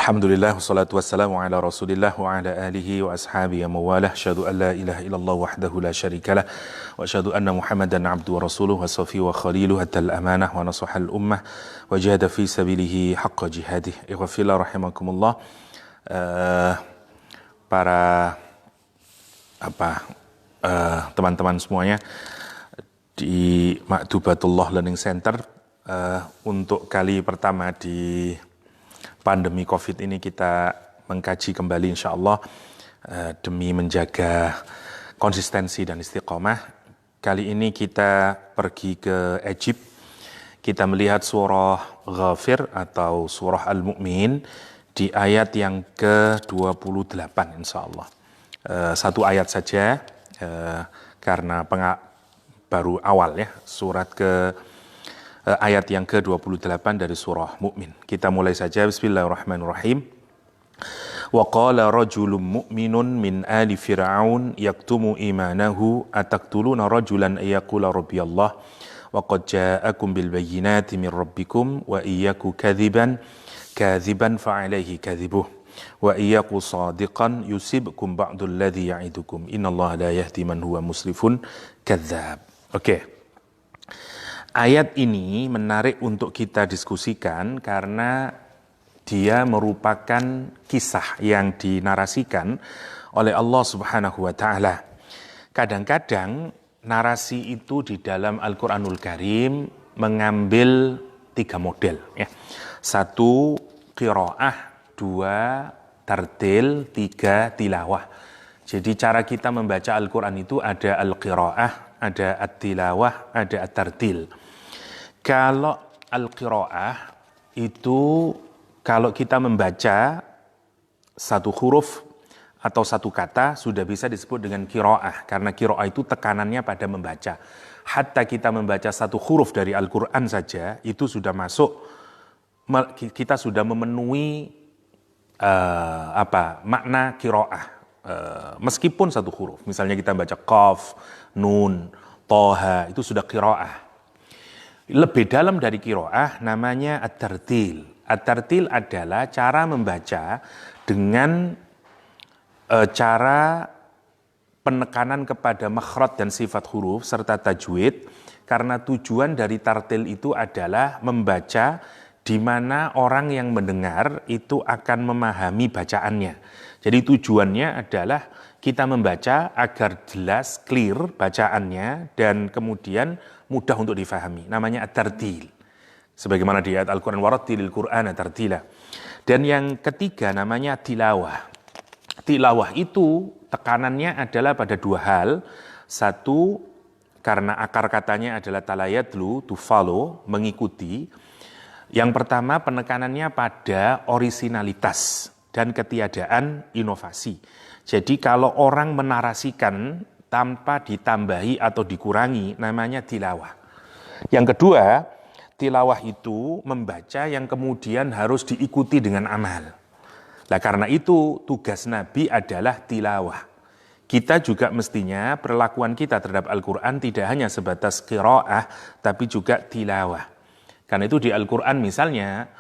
Alhamdulillah, wassalatu wassalamu ala rasulillah wa ala alihi wa ashabihi wa mawalah. Asyhadu an la ilaha illallah wahdahu la syarikalah wa asyhadu anna Muhammadan abduhu wa rasuluhu wa safiyyuhu wa khaliluhu atal amanah wa nasahal ummah wa jahada fi sabilihi haqqa jihadih. Ikhwafillah rahimakumullah. Para teman-teman semuanya di Maktubatullah Learning Center, untuk kali pertama di pandemi COVID ini kita mengkaji kembali insya Allah demi menjaga konsistensi dan istiqomah. Kali ini kita pergi ke Egypt. Kita melihat surah Ghafir atau surah Al-Mu'min di ayat yang ke-28 insya Allah. Satu ayat saja karena baru awal ya, ayat yang ke-28 dari surah Mu'min. Kita mulai saja. Bismillahirrahmanirrahim. Wa qala rajulun mu'minun min ali fir'aun yaktumu imanahu ataqtuluna rajulan ayaqula rabbiyallah wa qad ja'akum bil bayyinati min rabbikum wa iyyaku kadhiban fa alayhi kadhibuh wa iyyaku sadiqan yusibkum ba'dul ladzi ya'idukum innallaha la yahdi man huwa musrifun kadzdzab. Oke. Ayat ini menarik untuk kita diskusikan karena dia merupakan kisah yang dinarasikan oleh Allah Subhanahu wa taala. Kadang-kadang narasi itu di dalam Al-Qur'anul Karim mengambil 3 model ya. 1 qiraah, 2 tartil, 3 tilawah. Jadi cara kita membaca Al-Qur'an itu ada al-qiraah, ada at-tilawah, ada at-tartil. Kalau al-qiraah itu kalau kita membaca 1 huruf atau 1 kata sudah bisa disebut dengan qiraah, karena qiraah itu tekanannya pada membaca. Hatta kita membaca 1 huruf dari Al-Qur'an saja itu sudah masuk, kita sudah memenuhi makna qiraah. Meskipun 1 huruf, misalnya kita baca qaf, nun, toha, itu sudah qiraah. Lebih dalam dari qiraah namanya at-tartil. At-tartil adalah cara membaca dengan cara penekanan kepada makhraj dan sifat huruf serta tajwid, karena tujuan dari tartil itu adalah membaca di mana orang yang mendengar itu akan memahami bacaannya. Jadi tujuannya adalah kita membaca agar jelas, clear bacaannya dan kemudian mudah untuk difahami. Namanya at-tartil. Sebagaimana di ayat Al-Quran, warattilil Qur'ana tartila. Dan yang ketiga namanya tilawah. Tilawah itu tekanannya adalah pada 2 hal. 1, karena akar katanya adalah talayatlu, to follow, mengikuti. Yang pertama penekanannya pada orisinalitas dan ketiadaan inovasi. Jadi kalau orang menarasikan tanpa ditambahi atau dikurangi namanya tilawah. Yang kedua, tilawah itu membaca yang kemudian harus diikuti dengan amal. Nah, karena itu tugas Nabi adalah tilawah. Kita juga mestinya perlakuan kita terhadap Al-Quran tidak hanya sebatas qiraah, tapi juga tilawah. Karena itu di Al-Quran misalnya,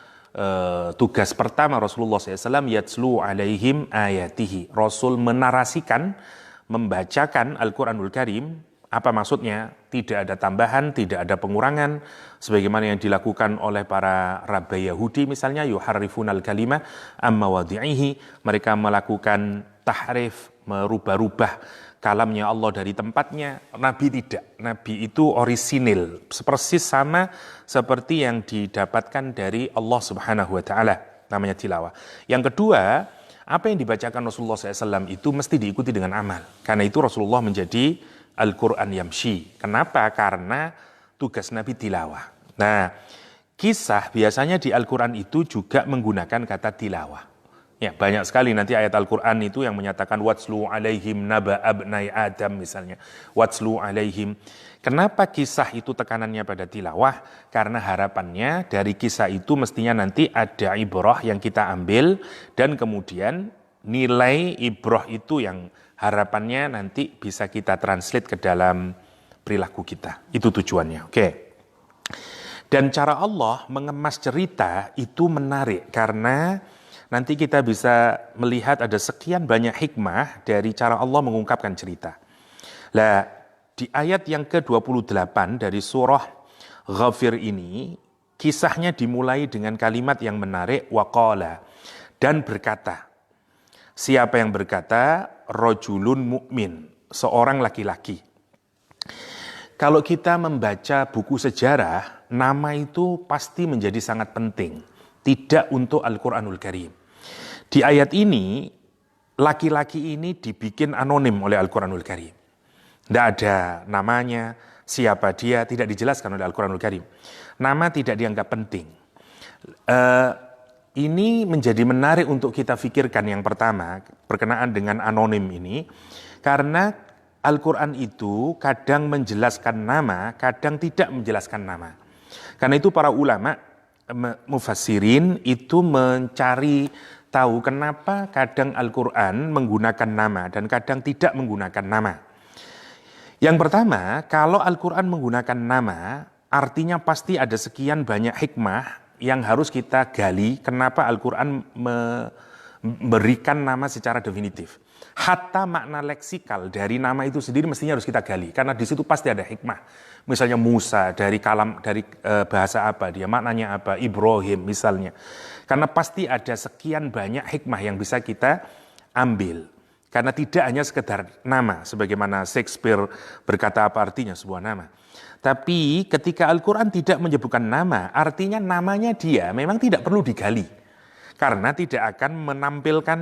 tugas pertama Rasulullah SAW yatslu alaihim ayatihi. Rasul menarasikan, membacakan Al-Quranul Karim. Apa maksudnya? Tidak ada tambahan, tidak ada pengurangan. Sebagaimana yang dilakukan oleh para rabai Yahudi misalnya, yuharrifunal kalima amma wadi'ihi. Mereka melakukan tahrif, merubah-rubah kalamnya Allah dari tempatnya. Nabi tidak. Nabi itu orisinil, persis sama seperti yang didapatkan dari Allah Subhanahu wa taala. Namanya tilawah. Yang kedua, apa yang dibacakan Rasulullah SAW itu mesti diikuti dengan amal. Karena itu Rasulullah menjadi Al-Quran Yamshi. Kenapa? Karena tugas Nabi tilawah. Nah, kisah biasanya di Al-Quran itu juga menggunakan kata tilawah. Ya, banyak sekali nanti ayat Al-Quran itu yang menyatakan watslu alaihim naba abnai Adam misalnya. Watslu alaihim. Kenapa kisah itu tekanannya pada tilawah? Karena harapannya dari kisah itu mestinya nanti ada ibrah yang kita ambil dan kemudian nilai ibrah itu yang harapannya nanti bisa kita translate ke dalam perilaku kita. Itu tujuannya. Oke. Dan cara Allah mengemas cerita itu menarik karena nanti kita bisa melihat ada sekian banyak hikmah dari cara Allah mengungkapkan cerita. Lah, di ayat yang ke-28 dari surah Ghafir ini, kisahnya dimulai dengan kalimat yang menarik, waqala, dan berkata. Siapa yang berkata? Rajulun mu'min, seorang laki-laki. Kalau kita membaca buku sejarah, nama itu pasti menjadi sangat penting. Tidak untuk Al-Quranul Karim. Di ayat ini, laki-laki ini dibikin anonim oleh Al-Quranul Karim. Tidak ada namanya, siapa dia, tidak dijelaskan oleh Al-Quranul Karim. Nama tidak dianggap penting. Ini menjadi menarik untuk kita pikirkan yang pertama, berkenaan dengan anonim ini. Karena Al-Quran itu kadang menjelaskan nama, kadang tidak menjelaskan nama. Karena itu para ulama, mufassirin itu mencari tahu kenapa kadang Al-Quran menggunakan nama dan kadang tidak menggunakan nama. Yang pertama, kalau Al-Quran menggunakan nama, artinya pasti ada sekian banyak hikmah yang harus kita gali kenapa Al-Quran memberikan nama secara definitif. Hatta makna leksikal dari nama itu sendiri mestinya harus kita gali, karena di situ pasti ada hikmah. Misalnya Musa, dari bahasa apa dia, maknanya apa, Ibrahim misalnya. Karena pasti ada sekian banyak hikmah yang bisa kita ambil. Karena tidak hanya sekedar nama, sebagaimana Shakespeare berkata apa artinya sebuah nama. Tapi ketika Al-Quran tidak menyebutkan nama, artinya namanya dia memang tidak perlu digali. Karena tidak akan menampilkan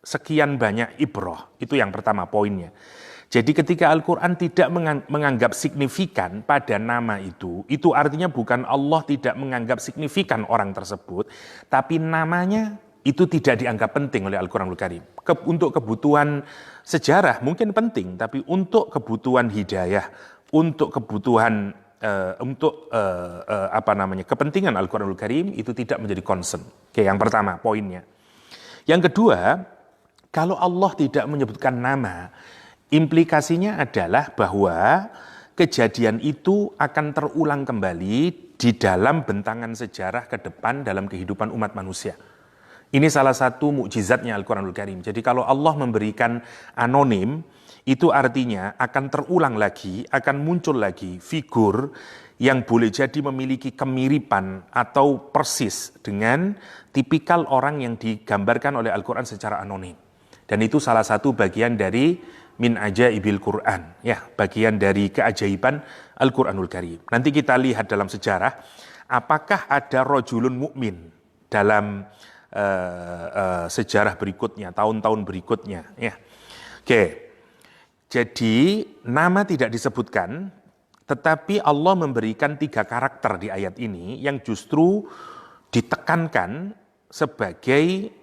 sekian banyak ibrah. Itu yang pertama poinnya. Jadi ketika Al-Quran tidak menganggap signifikan pada nama itu artinya bukan Allah tidak menganggap signifikan orang tersebut, tapi namanya itu tidak dianggap penting oleh Al-Quranul Karim. Untuk kebutuhan sejarah mungkin penting, tapi untuk kebutuhan hidayah, untuk kebutuhan kepentingan Al-Quranul Karim itu tidak menjadi concern. Oke, yang pertama poinnya. Yang kedua, kalau Allah tidak menyebutkan nama, implikasinya adalah bahwa kejadian itu akan terulang kembali di dalam bentangan sejarah ke depan dalam kehidupan umat manusia. Ini salah satu mukjizatnya Al-Quranul Karim. Jadi kalau Allah memberikan anonim, itu artinya akan terulang lagi, akan muncul lagi figur yang boleh jadi memiliki kemiripan atau persis dengan tipikal orang yang digambarkan oleh Al-Quran secara anonim. Dan itu salah satu bagian dari min ajaibil Quran, ya, bagian dari keajaiban Al-Quranul Karim. Nanti kita lihat dalam sejarah, apakah ada rajulun mukmin dalam sejarah berikutnya, tahun-tahun berikutnya, ya. Oke, jadi nama tidak disebutkan, tetapi Allah memberikan 3 karakter di ayat ini yang justru ditekankan sebagai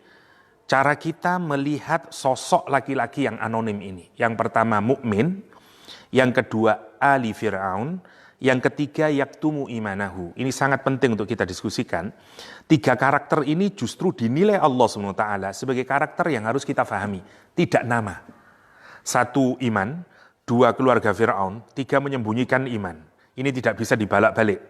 cara kita melihat sosok laki-laki yang anonim ini. Yang pertama mukmin, yang kedua ali Fir'aun, yang ketiga yaktumu imanahu. Ini sangat penting untuk kita diskusikan. 3 karakter ini justru dinilai Allah SWT sebagai karakter yang harus kita fahami. Tidak nama. 1 iman, 2 keluarga Fir'aun, 3 menyembunyikan iman. Ini tidak bisa dibalak-balik.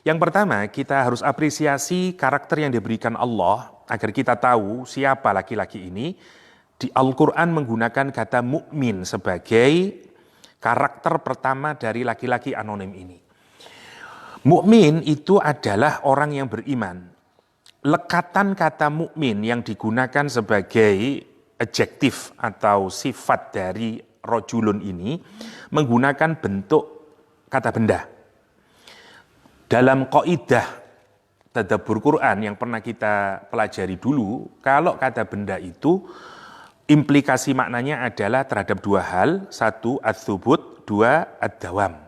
Yang pertama, kita harus apresiasi karakter yang diberikan Allah agar kita tahu siapa laki-laki ini. Di Al-Quran menggunakan kata mukmin sebagai karakter pertama dari laki-laki anonim ini. Mukmin itu adalah orang yang beriman. Lekatan kata mukmin yang digunakan sebagai adjektif atau sifat dari rojulun ini menggunakan bentuk kata benda. Dalam kaidah tadabbur Quran yang pernah kita pelajari dulu, kalau kata benda itu implikasi maknanya adalah terhadap 2 hal, 1 ats-tsubut, 2 ad-dawam.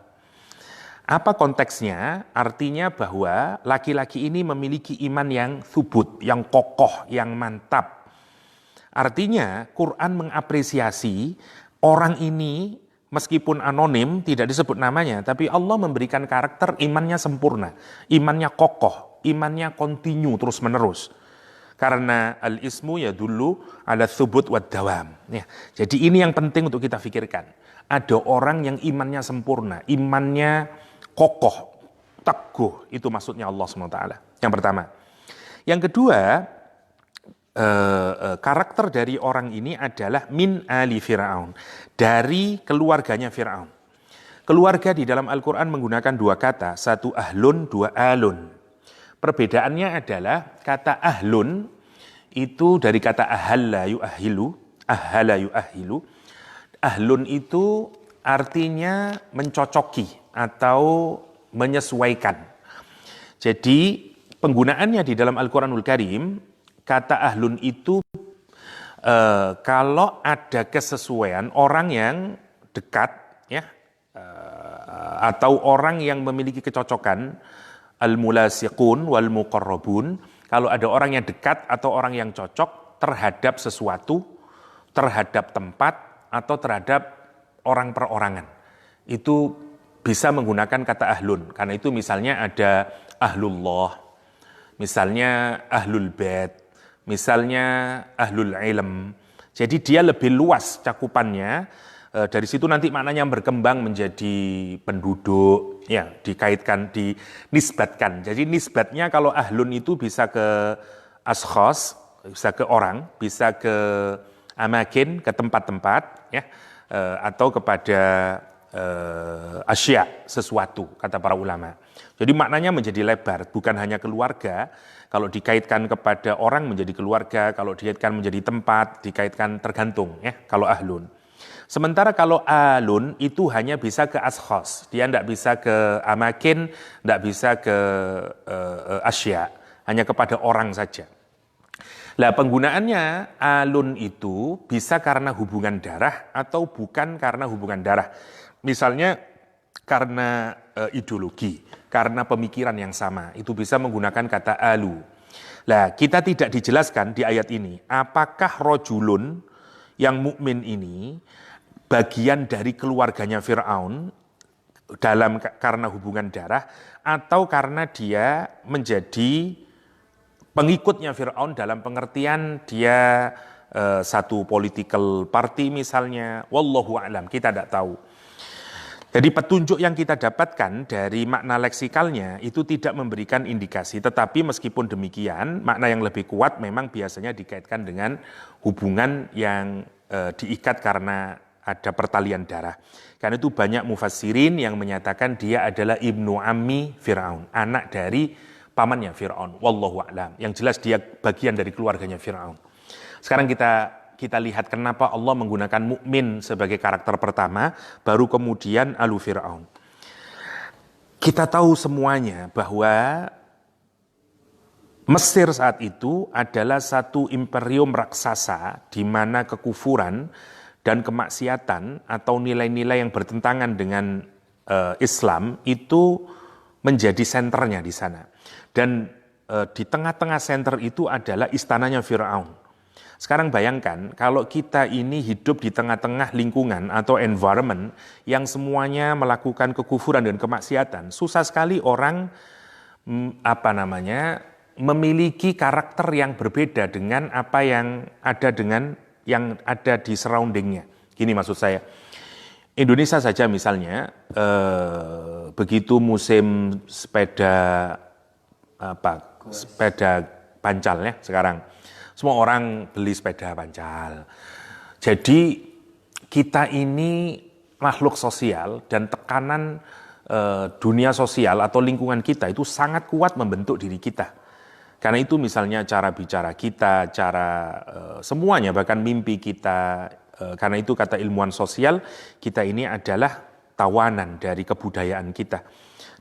Apa konteksnya? Artinya bahwa laki-laki ini memiliki iman yang tsubut, yang kokoh, yang mantap. Artinya Quran mengapresiasi orang ini meskipun anonim, tidak disebut namanya, tapi Allah memberikan karakter imannya sempurna, imannya kokoh, imannya kontinu terus-menerus. Karena al-ismu yadullu ala tsubut wad dawam. Ya, jadi ini yang penting untuk kita pikirkan. Ada orang yang imannya sempurna, imannya kokoh, teguh. Itu maksudnya Allah SWT. Yang pertama. Yang kedua, karakter dari orang ini adalah min ali Fir'aun, dari keluarganya Fir'aun. Keluarga di dalam Al-Quran menggunakan dua kata, satu ahlun, dua alun. Perbedaannya adalah kata ahlun itu dari kata ahalla yu'ahilu, ahala yu'ahilu. Ahlun itu artinya mencocoki atau menyesuaikan. Jadi penggunaannya di dalam Al-Quranul Karim, kata ahlun itu kalau ada kesesuaian orang yang dekat, ya, atau orang yang memiliki kecocokan, al-mulasiqun wal muqarrabun, kalau ada orang yang dekat atau orang yang cocok terhadap sesuatu, terhadap tempat, atau terhadap orang perorangan, itu bisa menggunakan kata ahlun. Karena itu misalnya ada ahlullah, misalnya ahlul bait, misalnya ahlul ilm. Jadi dia lebih luas cakupannya. Dari situ nanti maknanya berkembang menjadi penduduk, ya, dikaitkan, dinisbatkan. Jadi nisbatnya kalau ahlun itu bisa ke ashkhas, bisa ke orang, bisa ke amakin, ke tempat-tempat, ya, atau kepada asya, sesuatu, kata para ulama. Jadi maknanya menjadi lebar, bukan hanya keluarga. Kalau dikaitkan kepada orang menjadi keluarga, kalau dikaitkan menjadi tempat, dikaitkan tergantung, ya, kalau ahlun. Sementara kalau alun itu hanya bisa ke ashkhas, dia tidak bisa ke amakin, tidak bisa ke asya, hanya kepada orang saja. Nah, penggunaannya alun itu bisa karena hubungan darah atau bukan karena hubungan darah. Misalnya karena ideologi, karena pemikiran yang sama, itu bisa menggunakan kata alu. Nah, kita tidak dijelaskan di ayat ini, apakah rojulun yang mukmin ini bagian dari keluarganya Fir'aun karena hubungan darah, atau karena dia menjadi pengikutnya Fir'aun dalam pengertian dia satu political party misalnya, wallahu a'lam, kita tidak tahu. Jadi petunjuk yang kita dapatkan dari makna leksikalnya itu tidak memberikan indikasi, tetapi meskipun demikian makna yang lebih kuat memang biasanya dikaitkan dengan hubungan yang diikat karena ada pertalian darah. Karena itu banyak mufassirin yang menyatakan dia adalah ibnu ammi Fir'aun, anak dari pamannya Fir'aun, wallahu a'lam. Yang jelas dia bagian dari keluarganya Fir'aun. Sekarang kita lihat kenapa Allah menggunakan mukmin sebagai karakter pertama, baru kemudian alu Fir'aun. Kita tahu semuanya bahwa Mesir saat itu adalah satu imperium raksasa di mana kekufuran dan kemaksiatan atau nilai-nilai yang bertentangan dengan Islam itu menjadi senternya di sana. Dan di tengah-tengah senter itu adalah istananya Fir'aun. Sekarang bayangkan kalau kita ini hidup di tengah-tengah lingkungan atau environment yang semuanya melakukan kekufuran dan kemaksiatan, susah sekali orang memiliki karakter yang berbeda dengan apa yang ada di surroundingnya. Gini maksud saya, Indonesia saja misalnya, begitu musim sepeda pancal ya sekarang, semua orang beli sepeda pancal. Jadi kita ini makhluk sosial dan tekanan dunia sosial atau lingkungan kita itu sangat kuat membentuk diri kita. Karena itu misalnya cara bicara kita, semuanya, bahkan mimpi kita. Karena itu kata ilmuwan sosial, kita ini adalah tawanan dari kebudayaan kita,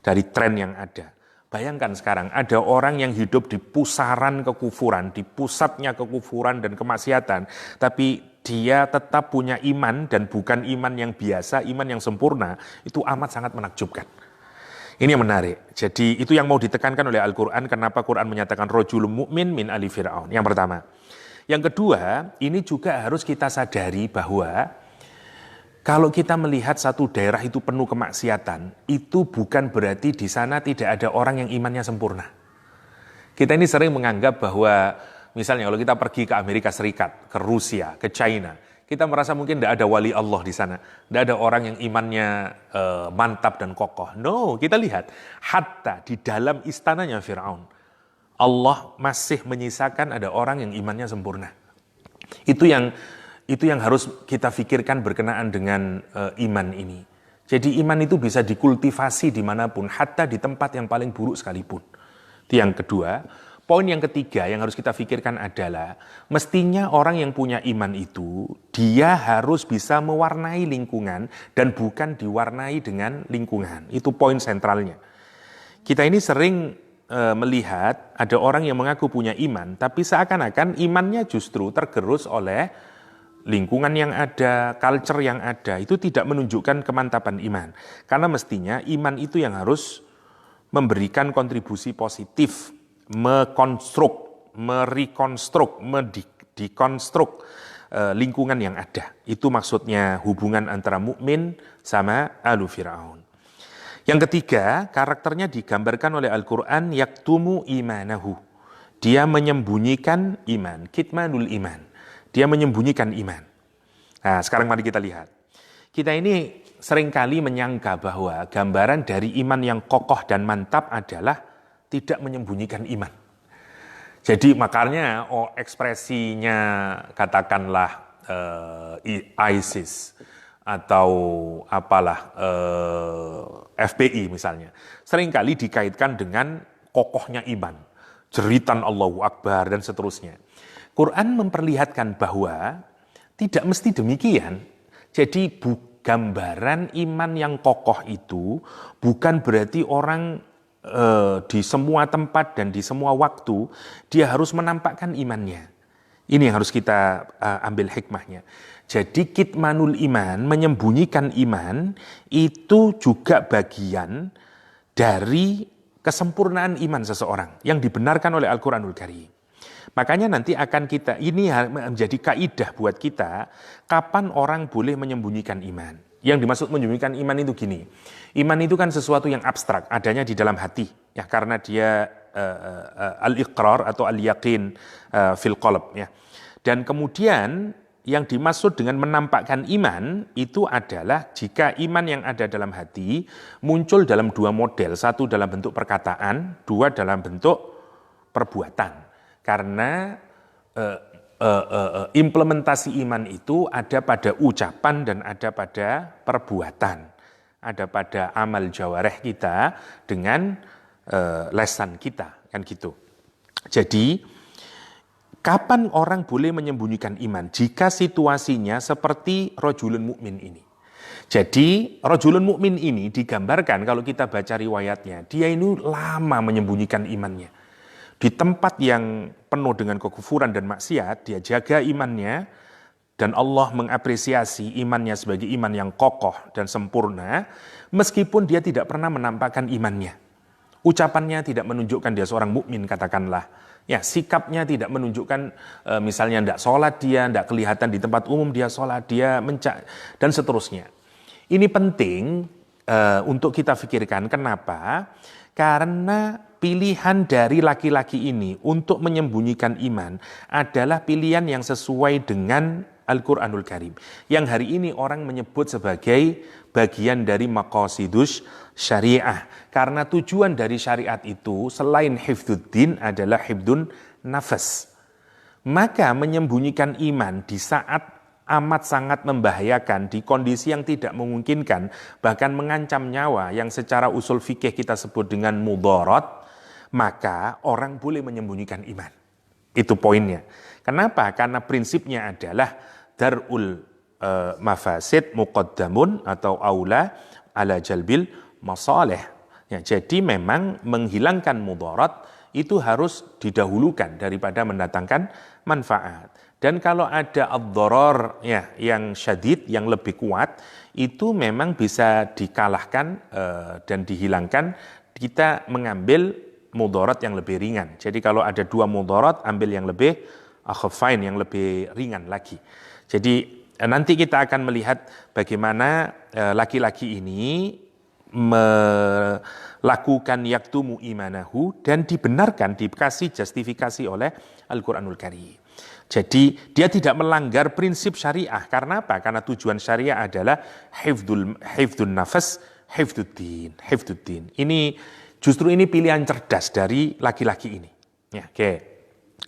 dari tren yang ada. Bayangkan sekarang ada orang yang hidup di pusaran kekufuran, di pusatnya kekufuran dan kemaksiatan, tapi dia tetap punya iman dan bukan iman yang biasa, iman yang sempurna, itu amat sangat menakjubkan. Ini yang menarik. Jadi itu yang mau ditekankan oleh Al-Quran. Kenapa Quran menyatakan rojulun mu'min min ali Fir'aun. Yang pertama. Yang kedua, ini juga harus kita sadari bahwa kalau kita melihat satu daerah itu penuh kemaksiatan, itu bukan berarti di sana tidak ada orang yang imannya sempurna. Kita ini sering menganggap bahwa misalnya kalau kita pergi ke Amerika Serikat, ke Rusia, ke China, kita merasa mungkin tidak ada wali Allah di sana. Tidak ada orang yang imannya mantap dan kokoh. No, kita lihat. Hatta di dalam istananya Fir'aun, Allah masih menyisakan ada orang yang imannya sempurna. Itu yang harus kita pikirkan berkenaan dengan iman ini. Jadi iman itu bisa dikultivasi dimanapun, hatta di tempat yang paling buruk sekalipun. Itu yang kedua. Poin yang ketiga yang harus kita pikirkan adalah, mestinya orang yang punya iman itu, dia harus bisa mewarnai lingkungan dan bukan diwarnai dengan lingkungan. Itu poin sentralnya. Kita ini sering melihat ada orang yang mengaku punya iman, tapi seakan-akan imannya justru tergerus oleh lingkungan yang ada, culture yang ada. Itu tidak menunjukkan kemantapan iman. Karena mestinya iman itu yang harus memberikan kontribusi positif, mekonstruk, merekonstruk, dekonstruk lingkungan yang ada. Itu maksudnya hubungan antara mukmin sama alu Fir'aun. Yang ketiga, karakternya digambarkan oleh Al-Quran, yaktumu imanahu. Dia menyembunyikan iman, kitmanul iman. Dia menyembunyikan iman. Nah, sekarang mari kita lihat. Kita ini seringkali menyangka bahwa gambaran dari iman yang kokoh dan mantap adalah tidak menyembunyikan iman. Jadi makanya ekspresinya katakanlah ISIS atau apalah FPI misalnya, seringkali dikaitkan dengan kokohnya iman, jeritan Allahu Akbar dan seterusnya. Quran memperlihatkan bahwa tidak mesti demikian. Jadi gambaran iman yang kokoh itu bukan berarti orang di semua tempat dan di semua waktu dia harus menampakkan imannya. Ini yang harus kita ambil hikmahnya. Jadi kitmanul iman, menyembunyikan iman, itu juga bagian dari kesempurnaan iman seseorang yang dibenarkan oleh Al-Quranul Karim. Makanya nanti akan ini menjadi kaidah buat kita, kapan orang boleh menyembunyikan iman. Yang dimaksud menyembunyikan iman itu gini, iman itu kan sesuatu yang abstrak, adanya di dalam hati, ya karena dia al-iqrar atau al-yaqin fil qalb, ya. Dan kemudian yang dimaksud dengan menampakkan iman itu adalah jika iman yang ada dalam hati muncul dalam dua model, satu dalam bentuk perkataan, dua dalam bentuk perbuatan. Karena implementasi iman itu ada pada ucapan dan ada pada perbuatan. Ada pada amal jawareh kita dengan lesan kita, kan gitu. Jadi kapan orang boleh menyembunyikan iman? Jika situasinya seperti rajulun mukmin ini. Jadi rajulun mukmin ini digambarkan kalau kita baca riwayatnya, dia ini lama menyembunyikan imannya. Di tempat yang penuh dengan kekufuran dan maksiat, dia jaga imannya, dan Allah mengapresiasi imannya sebagai iman yang kokoh dan sempurna, meskipun dia tidak pernah menampakkan imannya. Ucapannya tidak menunjukkan dia seorang mukmin, katakanlah. Ya, sikapnya tidak menunjukkan misalnya tidak sholat dia, tidak kelihatan di tempat umum dia sholat, dia dan seterusnya. Ini penting untuk kita pikirkan. Kenapa? Karena pilihan dari laki-laki ini untuk menyembunyikan iman adalah pilihan yang sesuai dengan Al-Quranul Karim. Yang hari ini orang menyebut sebagai bagian dari maqasidus syariah. Karena tujuan dari syariat itu selain hifdzuddin adalah hifdun nafas. Maka menyembunyikan iman di saat amat sangat membahayakan, di kondisi yang tidak memungkinkan, bahkan mengancam nyawa yang secara usul fikih kita sebut dengan mudarat, maka orang boleh menyembunyikan iman. Itu poinnya. Kenapa? Karena prinsipnya adalah darul mafasid muqaddamun atau aula ala jalbil masalih. Ya, jadi memang menghilangkan mudarat itu harus didahulukan daripada mendatangkan manfaat. Dan kalau ada ad-dharar ya, yang syadid, yang lebih kuat, itu memang bisa dikalahkan dan dihilangkan. Kita mengambil mudarat yang lebih ringan. Jadi kalau ada dua mudarat, ambil yang lebih akhafain, yang lebih ringan lagi. Jadi nanti kita akan melihat bagaimana laki-laki ini melakukan yaktumu imanahu dan dibenarkan, dikasih justifikasi oleh Al-Quranul Karim. Jadi dia tidak melanggar prinsip syariah. Karena apa? Karena tujuan syariah adalah hifdun nafas, hifdzuddin. Ini justru ini pilihan cerdas dari laki-laki ini. Ya, oke.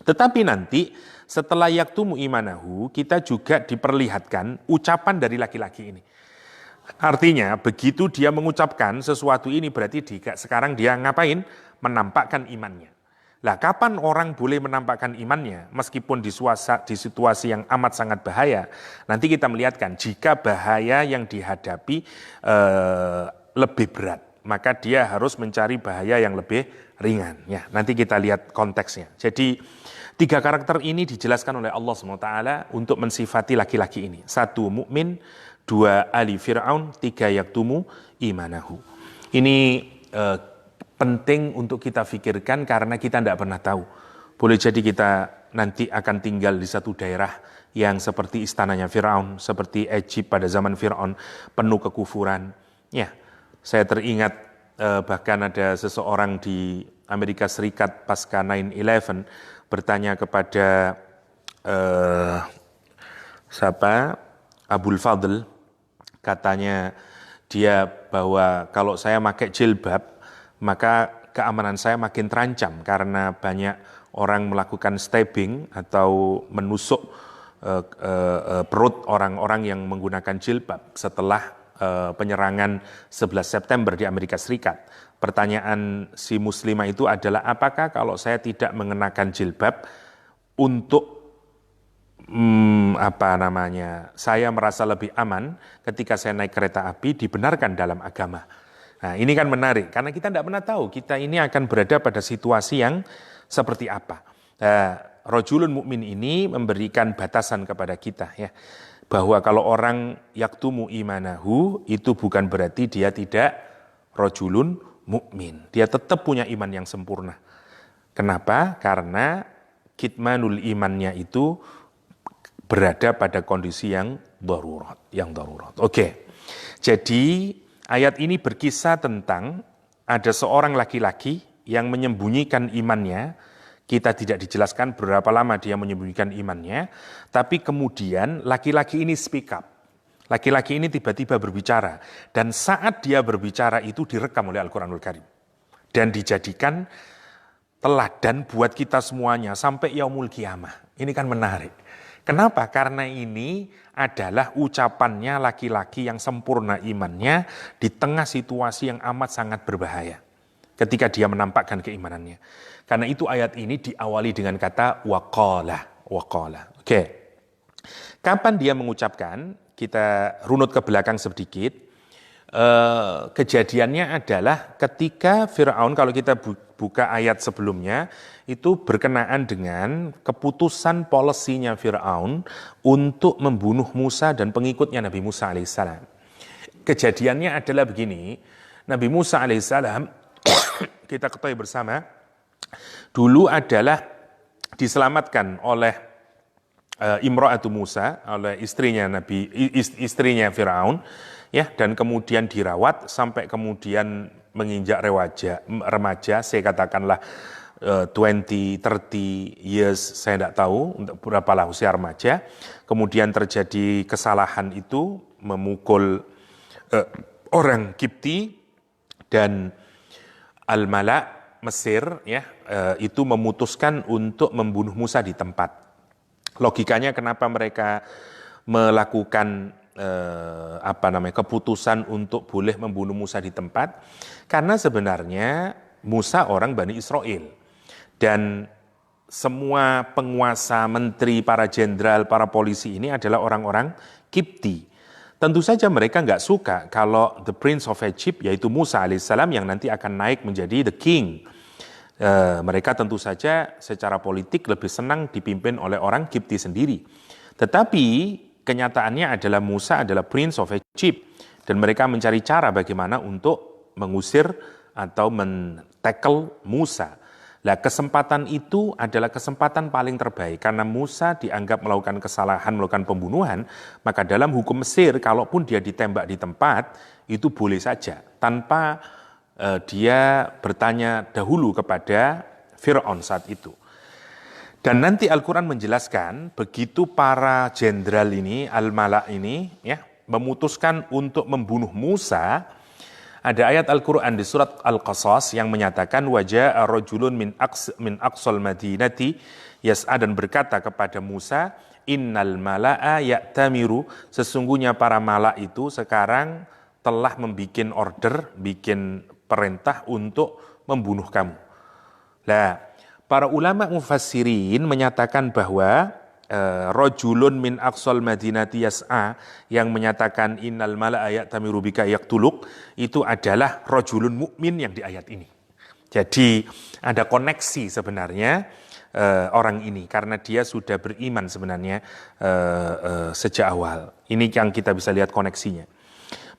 Tetapi nanti setelah yaktumu imanahu, kita juga diperlihatkan ucapan dari laki-laki ini. Artinya begitu dia mengucapkan sesuatu ini berarti sekarang dia ngapain? Menampakkan imannya. Lah kapan orang boleh menampakkan imannya meskipun di situasi yang amat sangat bahaya? Nanti kita melihatkan jika bahaya yang dihadapi lebih berat, maka dia harus mencari bahaya yang lebih ringan. Ya, nanti kita lihat konteksnya. Jadi 3 karakter ini dijelaskan oleh Allah SWT untuk mensifati laki-laki ini. 1 mukmin, 2 ali Fir'aun, 3 yaktumu imanahu. Ini penting untuk kita pikirkan karena kita tidak pernah tahu. Boleh jadi kita nanti akan tinggal di satu daerah yang seperti istananya Fir'aun, seperti Egypt pada zaman Fir'aun, penuh kekufuran. Ya, saya teringat bahkan ada seseorang di Amerika Serikat pasca 9/11 bertanya kepada Abul Fadl, katanya dia bahwa kalau saya pakai jilbab maka keamanan saya makin terancam karena banyak orang melakukan stabbing atau menusuk perut orang-orang yang menggunakan jilbab setelah penyerangan 11 September di Amerika Serikat. Pertanyaan si muslimah itu adalah apakah kalau saya tidak mengenakan jilbab untuk saya merasa lebih aman ketika saya naik kereta api dibenarkan dalam agama. Nah, ini kan menarik karena kita tidak pernah tahu kita ini akan berada pada situasi yang seperti apa. Rajulun mukmin ini memberikan batasan kepada kita ya, bahwa kalau orang yaktumu imanahu itu bukan berarti dia tidak rajulun mukmin. Dia tetap punya iman yang sempurna. Kenapa? Karena kitmanul imannya itu berada pada kondisi yang darurat. Oke. Jadi ayat ini berkisah tentang ada seorang laki-laki yang menyembunyikan imannya. Kita tidak dijelaskan berapa lama dia menyembunyikan imannya, tapi kemudian laki-laki ini speak up. Laki-laki ini tiba-tiba berbicara, dan saat dia berbicara itu direkam oleh Al-Quranul Karim. Dan dijadikan teladan buat kita semuanya sampai yaumul qiyamah. Ini kan menarik. Kenapa? Karena ini adalah ucapannya laki-laki yang sempurna imannya di tengah situasi yang amat sangat berbahaya ketika dia menampakkan keimanannya. Karena itu ayat ini diawali dengan kata waqala. Oke. Kapan dia mengucapkan? Kita runut ke belakang sedikit. Kejadiannya adalah ketika Fir'aun, kalau kita buka ayat sebelumnya, itu berkenaan dengan keputusan polisinya Fir'aun untuk membunuh Musa dan pengikutnya Nabi Musa alaihissalam. Kejadiannya adalah begini, Nabi Musa alaihissalam, kita ketahui bersama, dulu adalah diselamatkan oleh Imra'atu Musa, oleh istrinya Fir'aun, ya, dan kemudian dirawat sampai kemudian menginjak remaja, saya katakanlah 20, 30 years, saya tidak tahu untuk berapa usia remaja. Kemudian terjadi kesalahan itu, memukul orang Kipti, dan Al-Mala Mesir ya itu memutuskan untuk membunuh Musa di tempat. Logikanya kenapa mereka melakukan keputusan untuk boleh membunuh Musa di tempat? Karena sebenarnya Musa orang Bani Israel dan semua penguasa, menteri, para jenderal, para polisi ini adalah orang-orang Kipti. Tentu saja mereka nggak suka kalau the Prince of Egypt, yaitu Musa alaihissalam yang nanti akan naik menjadi the king. Mereka tentu saja secara politik lebih senang dipimpin oleh orang Kipti sendiri. Tetapi kenyataannya adalah Musa adalah Prince of Egypt. Dan mereka mencari cara bagaimana untuk mengusir atau men-tackle Musa. Nah, kesempatan itu adalah kesempatan paling terbaik karena Musa dianggap melakukan kesalahan, melakukan pembunuhan, maka dalam hukum Mesir kalaupun dia ditembak di tempat itu boleh saja tanpa dia bertanya dahulu kepada Fir'aun saat itu. Dan nanti Al-Quran menjelaskan begitu para jenderal ini, Al-Mala ini ya memutuskan untuk membunuh Musa, Ada ayat Al-Quran di surat Al-Qasas yang menyatakan waja'a rajulun min aqsal madinati yas'a, dan berkata kepada Musa, innal mala'a ya'tamiru, sesungguhnya para malak itu sekarang telah membikin order, bikin perintah untuk membunuh kamu. Nah, para ulama mufassirin menyatakan bahwa rajulun min aqsal madinati yas'a yang menyatakan innal mala'a ya'tamiru bika yaqtuluk itu adalah rajulun mukmin yang di ayat ini. Jadi ada koneksi sebenarnya orang ini karena dia sudah beriman sebenarnya sejak awal. Ini yang kita bisa lihat koneksinya.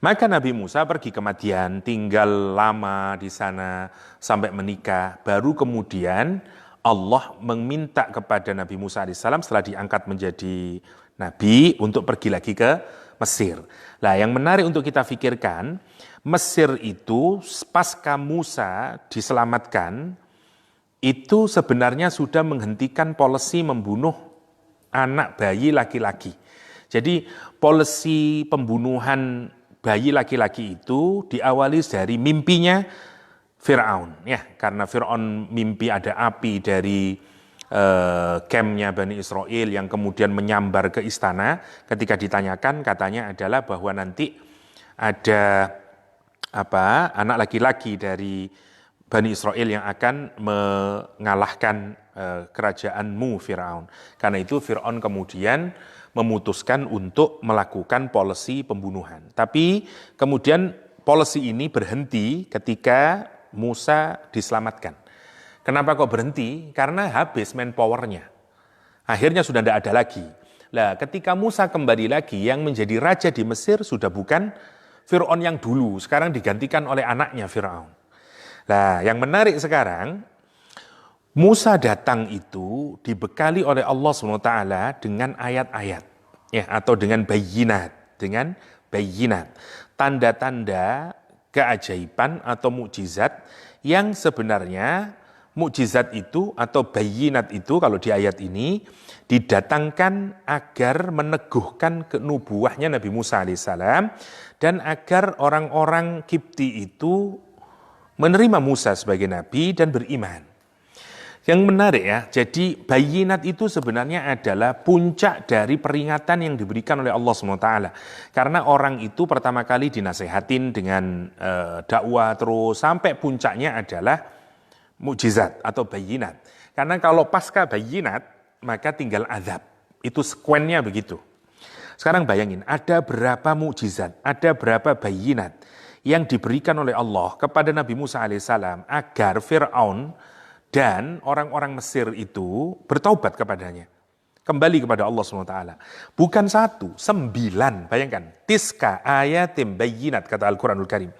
Maka Nabi Musa pergi ke Madian, tinggal lama di sana sampai menikah, baru kemudian Allah meminta kepada Nabi Musa alaihissalam setelah diangkat menjadi nabi untuk pergi lagi ke Mesir. Nah, yang menarik untuk kita pikirkan, Mesir itu pasca Musa diselamatkan, itu sebenarnya sudah menghentikan polisi membunuh anak bayi laki-laki. Jadi polisi pembunuhan bayi laki-laki itu diawali dari mimpinya Fir'aun, ya, karena Fir'aun mimpi ada api dari campnya Bani Israel yang kemudian menyambar ke istana. Ketika ditanyakan, katanya adalah bahwa nanti ada anak laki-laki dari Bani Israel yang akan mengalahkan kerajaanmu Fir'aun. Karena itu Fir'aun kemudian memutuskan untuk melakukan polisi pembunuhan. Tapi kemudian polisi ini berhenti ketika Musa diselamatkan. Kenapa kok berhenti? Karena habis manpowernya. Akhirnya sudah tidak ada lagi. Nah, ketika Musa kembali lagi, yang menjadi raja di Mesir sudah bukan Fir'aun yang dulu, sekarang digantikan oleh anaknya Fir'aun. Nah, yang menarik sekarang, Musa datang itu dibekali oleh Allah SWT dengan ayat-ayat, ya, atau dengan bayinat, tanda-tanda keajaiban atau mukjizat yang sebenarnya mukjizat itu atau bayinat itu kalau di ayat ini didatangkan agar meneguhkan kenubuahnya Nabi Musa alaihissalam dan agar orang-orang Kipti itu menerima Musa sebagai nabi dan beriman. Yang menarik ya, jadi bayinat itu sebenarnya adalah puncak dari peringatan yang diberikan oleh Allah SWT. Karena orang itu pertama kali dinasehatin dengan dakwah terus sampai puncaknya adalah mukjizat atau bayinat. Karena kalau pasca bayinat maka tinggal azab. Itu sekuennya begitu. Sekarang bayangin, ada berapa mukjizat, ada berapa bayinat yang diberikan oleh Allah kepada Nabi Musa alaihissalam agar Fir'aun dan orang-orang Mesir itu bertaubat kepadanya. Kembali kepada Allah SWT. Bukan 1, 9. Bayangkan. Tiska ayatim bayinat, kata Al-Quranul Karim.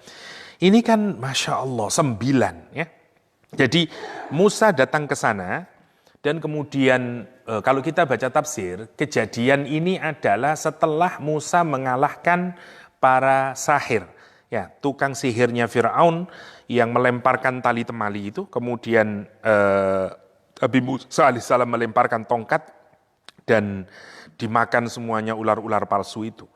Ini kan Masya Allah 9. Ya. Jadi Musa datang ke sana. Dan kemudian kalau kita baca tafsir, kejadian ini adalah setelah Musa mengalahkan para sahir. Ya, tukang sihirnya Fir'aun yang melemparkan tali temali itu, kemudian Nabi Musa alaihissalam melemparkan tongkat dan dimakan semuanya ular-ular palsu itu.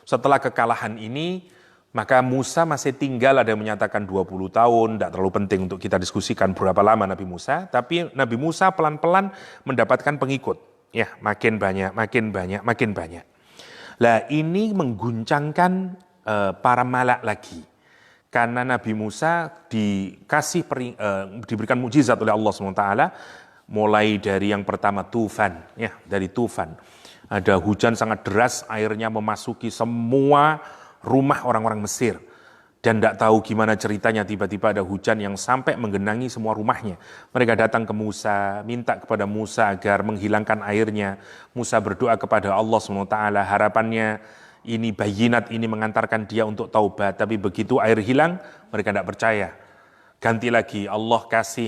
Setelah kekalahan ini, maka Musa masih tinggal, ada yang menyatakan 20 tahun, tidak terlalu penting untuk kita diskusikan berapa lama Nabi Musa, tapi Nabi Musa pelan-pelan mendapatkan pengikut. Ya, makin banyak. Lah ini mengguncangkan para malak lagi. Karena Nabi Musa diberikan mukjizat oleh Allah SWT, mulai dari yang pertama tufan, ya, dari tufan. Ada hujan sangat deras, airnya memasuki semua rumah orang-orang Mesir. Dan tidak tahu gimana ceritanya, tiba-tiba ada hujan yang sampai menggenangi semua rumahnya. Mereka datang ke Musa, minta kepada Musa agar menghilangkan airnya. Musa berdoa kepada Allah SWT, harapannya ini bayinat ini mengantarkan dia untuk taubat, tapi begitu air hilang mereka tidak percaya. Ganti lagi, Allah kasih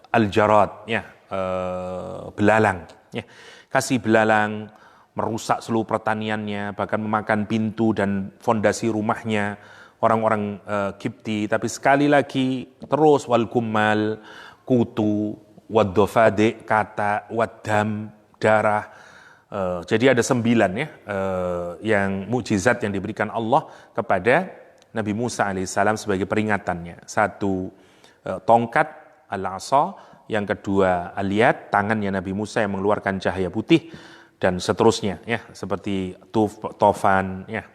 al-jarad, ya, belalang, ya. Kasih belalang merusak seluruh pertaniannya, bahkan memakan pintu dan fondasi rumahnya orang-orang Kipti. Tapi sekali lagi terus wal kummal, kutu, wad dofade, kata, waddam, darah, Jadi ada 9 ya yang mukjizat yang diberikan Allah kepada Nabi Musa alaihissalam sebagai peringatannya. Satu tongkat al-asa, yang kedua aliyat, tangannya Nabi Musa yang mengeluarkan cahaya putih, dan seterusnya ya, seperti tofan ya,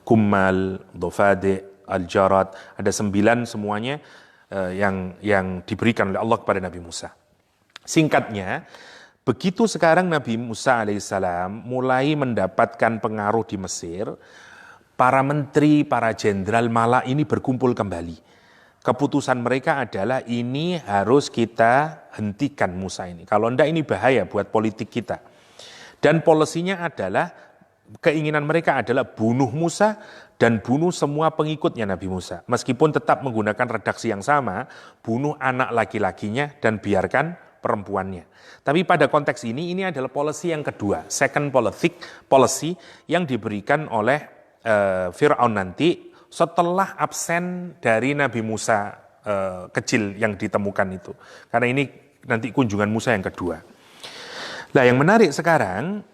kummal, dofade, al-jarat, ada 9 semuanya yang diberikan oleh Allah kepada Nabi Musa. Singkatnya, begitu sekarang Nabi Musa alaihissalam mulai mendapatkan pengaruh di Mesir, para menteri, para jenderal malah ini berkumpul kembali. Keputusan mereka adalah ini harus kita hentikan Musa ini. Kalau enggak ini bahaya buat politik kita. Dan polisinya adalah, keinginan mereka adalah bunuh Musa dan bunuh semua pengikutnya Nabi Musa. Meskipun tetap menggunakan redaksi yang sama, bunuh anak laki-lakinya dan biarkan perempuannya. Tapi pada konteks ini adalah policy yang kedua, second policy yang diberikan oleh Fir'aun nanti setelah absen dari Nabi Musa kecil yang ditemukan itu. Karena ini nanti kunjungan Musa yang kedua. Nah, yang menarik sekarang,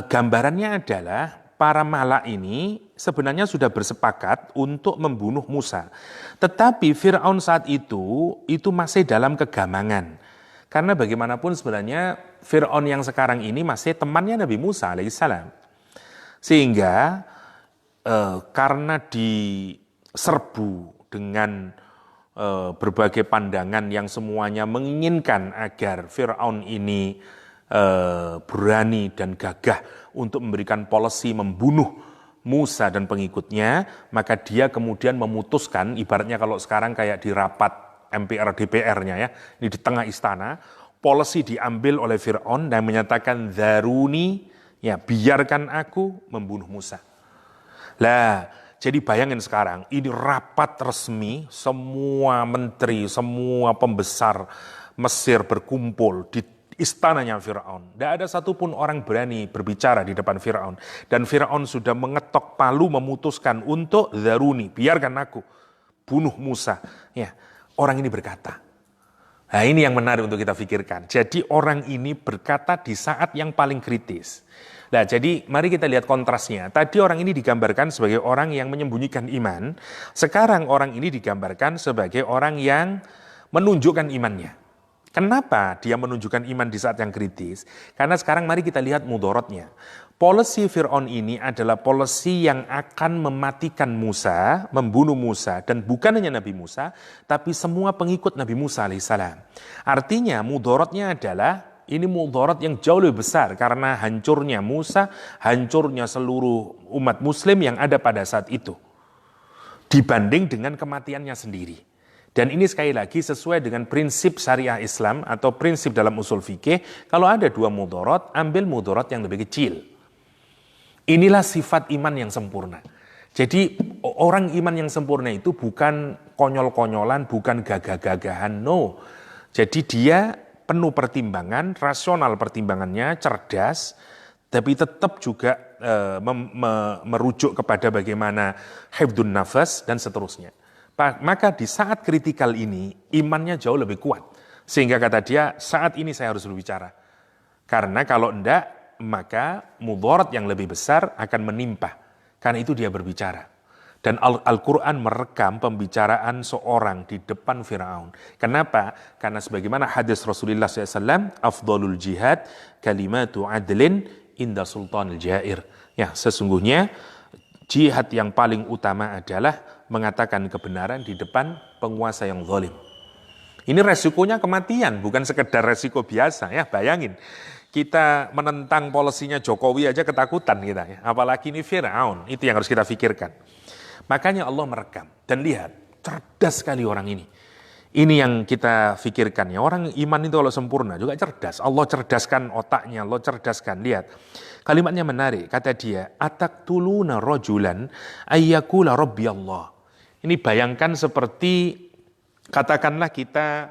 gambarannya adalah para malak ini sebenarnya sudah bersepakat untuk membunuh Musa. Tetapi Fir'aun saat itu masih dalam kegamangan. Karena bagaimanapun sebenarnya Fir'aun yang sekarang ini masih temannya Nabi Musa alaihissalam. Sehingga karena diserbu dengan berbagai pandangan yang semuanya menginginkan agar Fir'aun ini berani dan gagah untuk memberikan policy membunuh Musa dan pengikutnya, maka dia kemudian memutuskan, ibaratnya kalau sekarang kayak di rapat MPR DPR-nya ya, ini di tengah istana, policy diambil oleh Fir'aun dan menyatakan Zaruni, ya biarkan aku membunuh Musa. Lah, jadi bayangin sekarang, ini rapat resmi, semua menteri, semua pembesar Mesir berkumpul di istananya Fir'aun. Tidak ada satupun orang berani berbicara di depan Fir'aun. Dan Fir'aun sudah mengetok palu memutuskan untuk Zaruni, biarkan aku bunuh Musa. Ya, orang ini berkata. Nah, ini yang menarik untuk kita pikirkan. Jadi orang ini berkata di saat yang paling kritis. Nah, jadi mari kita lihat kontrasnya. Tadi orang ini digambarkan sebagai orang yang menyembunyikan iman. Sekarang orang ini digambarkan sebagai orang yang menunjukkan imannya. Kenapa dia menunjukkan iman di saat yang kritis? Karena sekarang mari kita lihat mudorotnya. Polisi Fir'aun ini adalah polisi yang akan mematikan Musa, membunuh Musa, dan bukan hanya Nabi Musa, tapi semua pengikut Nabi Musa alaihissalam. Artinya mudorotnya adalah, ini mudorot yang jauh lebih besar karena hancurnya Musa, hancurnya seluruh umat muslim yang ada pada saat itu. Dibanding dengan kematiannya sendiri. Dan ini sekali lagi sesuai dengan prinsip syariah Islam atau prinsip dalam usul fikih, kalau ada 2 mudorot, ambil mudorot yang lebih kecil. Inilah sifat iman yang sempurna. Jadi orang iman yang sempurna itu bukan konyol-konyolan, bukan gagah-gagahan, no. Jadi dia penuh pertimbangan, rasional pertimbangannya, cerdas, tapi tetap juga merujuk kepada bagaimana hifdun nafas dan seterusnya. Maka di saat kritikal ini, imannya jauh lebih kuat. Sehingga kata dia, saat ini saya harus berbicara. Karena kalau enggak, maka mudharat yang lebih besar akan menimpa. Karena itu dia berbicara. Dan Al-Quran merekam pembicaraan seorang di depan Fir'aun. Kenapa? Karena sebagaimana hadis Rasulullah SAW, afdalul jihad kalimatu adlin inda sultanil jair. Ya, sesungguhnya jihad yang paling utama adalah mengatakan kebenaran di depan penguasa yang zalim. Ini resikonya kematian, bukan sekedar resiko biasa ya. Bayangin, kita menentang polisinya Jokowi aja ketakutan kita ya. Apalagi ini Fir'aun, itu yang harus kita pikirkan. Makanya Allah merekam dan lihat, cerdas sekali orang ini. Ini yang kita pikirkan ya. Orang iman itu kalau sempurna juga cerdas. Allah cerdaskan otaknya, Allah cerdaskan. Lihat, kalimatnya menarik. Kata dia, ataktuluna rajulan ayyakula rabbi Allah. Ini bayangkan seperti katakanlah kita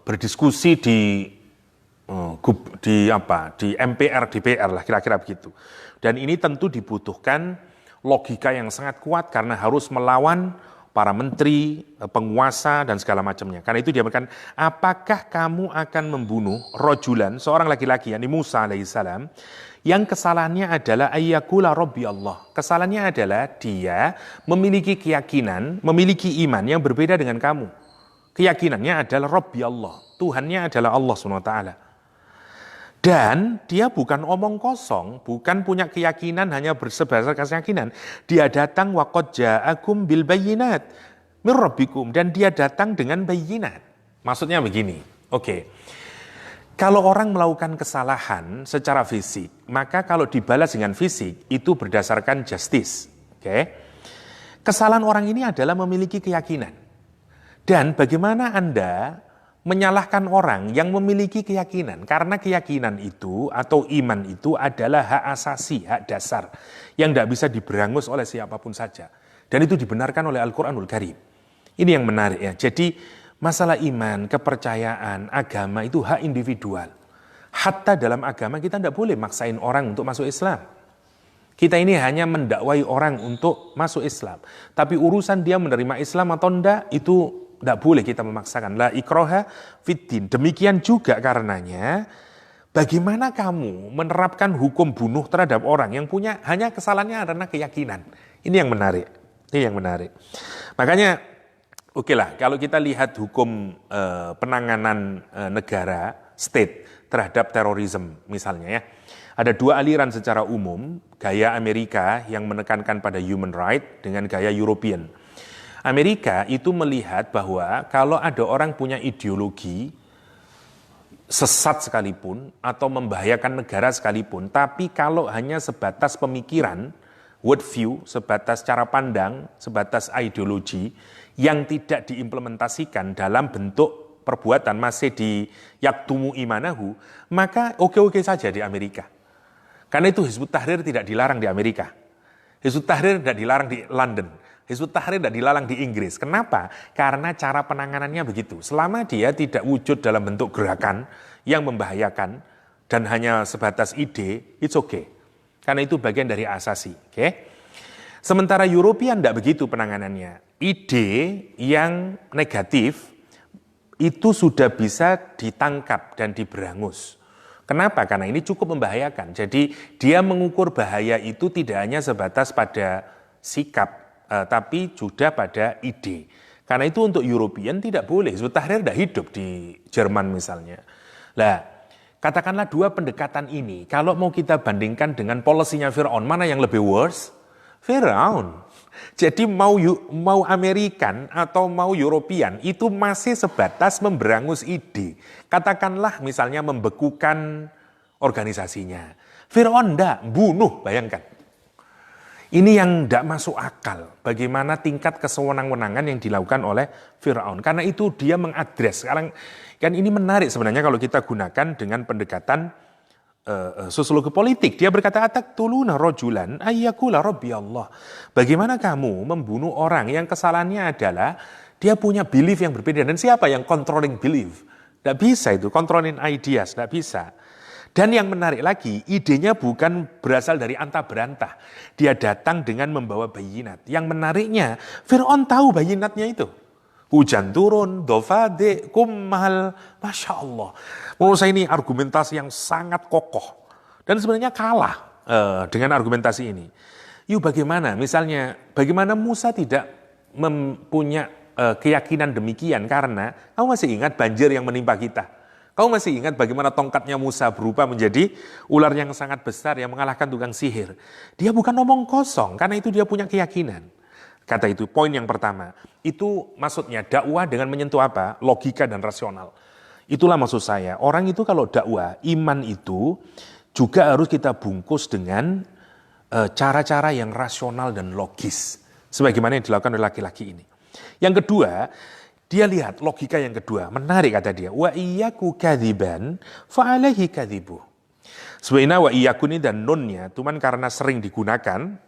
berdiskusi di MPR, DPR lah kira-kira begitu. Dan ini tentu dibutuhkan logika yang sangat kuat karena harus melawan para menteri, penguasa, dan segala macamnya. Karena itu dia berkata, apakah kamu akan membunuh rojulan, seorang laki-laki, yakni Musa alaihissalam, yang kesalahannya adalah ayyakula Rabbi Allah. Kesalahannya adalah dia memiliki keyakinan, memiliki iman yang berbeda dengan kamu. Keyakinannya adalah Rabbi Allah, Tuhannya adalah Allah SWT. Dan dia bukan omong kosong, bukan punya keyakinan hanya berdasarkan keyakinan. Dia datang waqad ja'akum bil bayyinat mir rabbikum, dan dia datang dengan bayyinat. Maksudnya begini. Oke. Kalau orang melakukan kesalahan secara fisik, maka kalau dibalas dengan fisik itu berdasarkan justice. Oke. Kesalahan orang ini adalah memiliki keyakinan. Dan bagaimana Anda menyalahkan orang yang memiliki keyakinan, karena keyakinan itu atau iman itu adalah hak asasi, hak dasar yang tidak bisa diberangus oleh siapapun saja, dan itu dibenarkan oleh Al-Quranul Karim. Ini yang menarik ya. Jadi masalah iman, kepercayaan, agama itu hak individual. Hatta dalam agama kita tidak boleh maksain orang untuk masuk Islam. Kita ini hanya mendakwai orang untuk masuk Islam, tapi urusan dia menerima Islam atau tidak itu tidak boleh kita memaksakan. La ikroha fiddin. Demikian juga karenanya, bagaimana kamu menerapkan hukum bunuh terhadap orang yang punya hanya kesalahannya karena keyakinan. Ini yang menarik. Ini yang menarik. Makanya, oke lah, kalau kita lihat hukum penanganan negara, state, terhadap terorisme misalnya ya. Ada dua aliran secara umum, gaya Amerika yang menekankan pada human right dengan gaya European. Amerika itu melihat bahwa kalau ada orang punya ideologi sesat sekalipun atau membahayakan negara sekalipun, tapi kalau hanya sebatas pemikiran, world view, sebatas cara pandang, sebatas ideologi yang tidak diimplementasikan dalam bentuk perbuatan, masih di yaktumu imanahu, maka oke-oke saja di Amerika. Karena itu Hizbut Tahrir tidak dilarang di Amerika. Hizbut Tahrir tidak dilarang di London. Hizbut Tahrir tidak dilarang di Inggris. Kenapa? Karena cara penanganannya begitu. Selama dia tidak wujud dalam bentuk gerakan yang membahayakan dan hanya sebatas ide, it's okay. Karena itu bagian dari asasi. Okay? Sementara European tidak begitu penanganannya. Ide yang negatif itu sudah bisa ditangkap dan diberangus. Kenapa? Karena ini cukup membahayakan. Jadi dia mengukur bahaya itu tidak hanya sebatas pada sikap, tapi juga pada ide. Karena itu untuk European tidak boleh. Hizbut Tahrir tidak hidup di Jerman misalnya. Nah, katakanlah dua pendekatan ini, kalau mau kita bandingkan dengan polisinya Fir'aun, mana yang lebih worse? Fir'aun. Jadi mau Amerikan atau mau European, itu masih sebatas memberangus ide. Katakanlah misalnya membekukan organisasinya. Fir'aun tidak, bunuh, bayangkan. Ini yang tidak masuk akal, bagaimana tingkat kesewenang-wenangan yang dilakukan oleh Fir'aun. Karena itu dia mengadres. Sekarang kan ini menarik sebenarnya kalau kita gunakan dengan pendekatan sosiologi politik. Dia berkata, ataqtuluna rajulan ayyakula rabbi Allah. Bagaimana kamu membunuh orang yang kesalahannya adalah dia punya belief yang berbeda. Dan siapa yang controlling belief? Tidak bisa itu, controlling ideas, tidak bisa. Dan yang menarik lagi, idenya bukan berasal dari antah berantah. Dia datang dengan membawa bayinat. Yang menariknya, Fir'aun tahu bayinatnya itu. Hujan turun, dofade, kummal, Masya Allah. Menurut saya ini argumentasi yang sangat kokoh. Dan sebenarnya kalah dengan argumentasi ini. Yuk bagaimana, misalnya, bagaimana Musa tidak mempunyai keyakinan demikian karena kamu masih ingat banjir yang menimpa kita. Kau masih ingat bagaimana tongkatnya Musa berubah menjadi ular yang sangat besar yang mengalahkan tukang sihir. Dia bukan ngomong kosong, karena itu dia punya keyakinan. Kata itu, poin yang pertama. Itu maksudnya dakwah dengan menyentuh apa? Logika dan rasional. Itulah maksud saya. Orang itu kalau dakwah, iman itu juga harus kita bungkus dengan cara-cara yang rasional dan logis. Sebagaimana yang dilakukan oleh laki-laki ini. Yang kedua, dia lihat logika yang kedua, menarik kata dia. Wa iyyaku kadziban fa alaihi kadzibu. Sebenarnya wa iyyaku ini dan nunnya, cuman karena sering digunakan,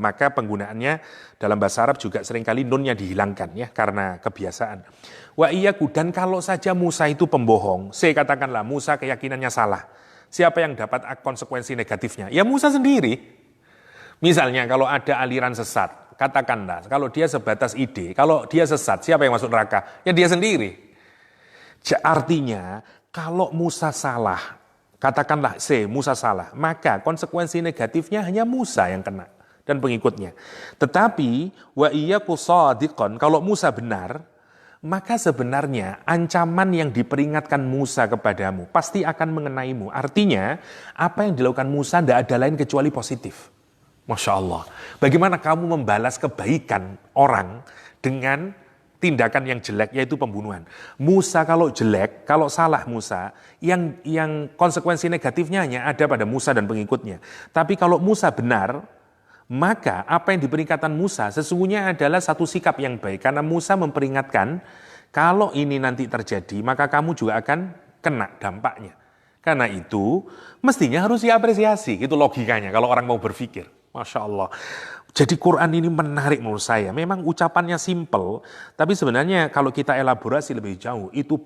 maka penggunaannya dalam bahasa Arab juga seringkali nunnya dihilangkan ya karena kebiasaan. Wa iyyaku, dan kalau saja Musa itu pembohong, saya katakanlah Musa keyakinannya salah. Siapa yang dapat konsekuensi negatifnya? Ya Musa sendiri. Misalnya kalau ada aliran sesat, katakanlah, kalau dia sebatas ide, kalau dia sesat, siapa yang masuk neraka? Ya dia sendiri. Artinya, kalau Musa salah, katakanlah Musa salah, maka konsekuensi negatifnya hanya Musa yang kena dan pengikutnya. Tetapi, wa iyyaku shadiqan, kalau Musa benar, maka sebenarnya ancaman yang diperingatkan Musa kepadamu pasti akan mengenaimu. Artinya, apa yang dilakukan Musa tidak ada lain kecuali positif. Masya Allah. Bagaimana kamu membalas kebaikan orang dengan tindakan yang jelek, yaitu pembunuhan. Musa kalau jelek, kalau salah Musa, yang konsekuensi negatifnya hanya ada pada Musa dan pengikutnya. Tapi kalau Musa benar, maka apa yang diperingatkan Musa sesungguhnya adalah satu sikap yang baik. Karena Musa memperingatkan, kalau ini nanti terjadi, maka kamu juga akan kena dampaknya. Karena itu, mestinya harus diapresiasi. Itu logikanya kalau orang mau berpikir. Masya Allah. Jadi Quran ini menarik menurut saya. Memang ucapannya simple, tapi sebenarnya kalau kita elaborasi lebih jauh, itu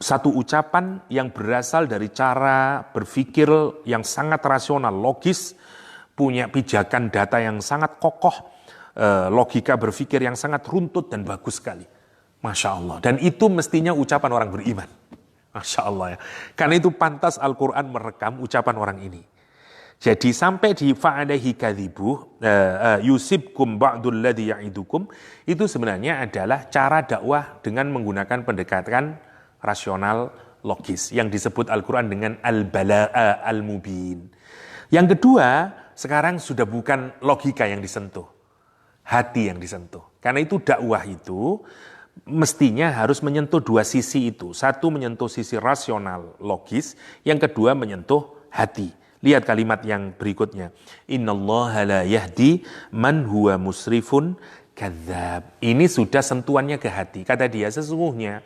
satu ucapan yang berasal dari cara berpikir yang sangat rasional, logis, punya pijakan data yang sangat kokoh, logika berpikir yang sangat runtut dan bagus sekali. Masya Allah. Dan itu mestinya ucapan orang beriman. Masya Allah ya. Karena itu pantas Al-Quran merekam ucapan orang ini. Jadi sampai di fa'alaihi kadzibuh yusibkum ba'dul ladzi ya'idukum, itu sebenarnya adalah cara dakwah dengan menggunakan pendekatan rasional logis yang disebut Al-Quran dengan al-balaa al-mubin. Yang kedua, sekarang sudah bukan logika yang disentuh, hati yang disentuh. Karena itu dakwah itu mestinya harus menyentuh dua sisi itu. Satu menyentuh sisi rasional logis, yang kedua menyentuh hati. Lihat kalimat yang berikutnya. Innallaha la yahdi man huwa musrifun kadzab. Ini sudah sentuhannya ke hati. Kata dia, sesungguhnya,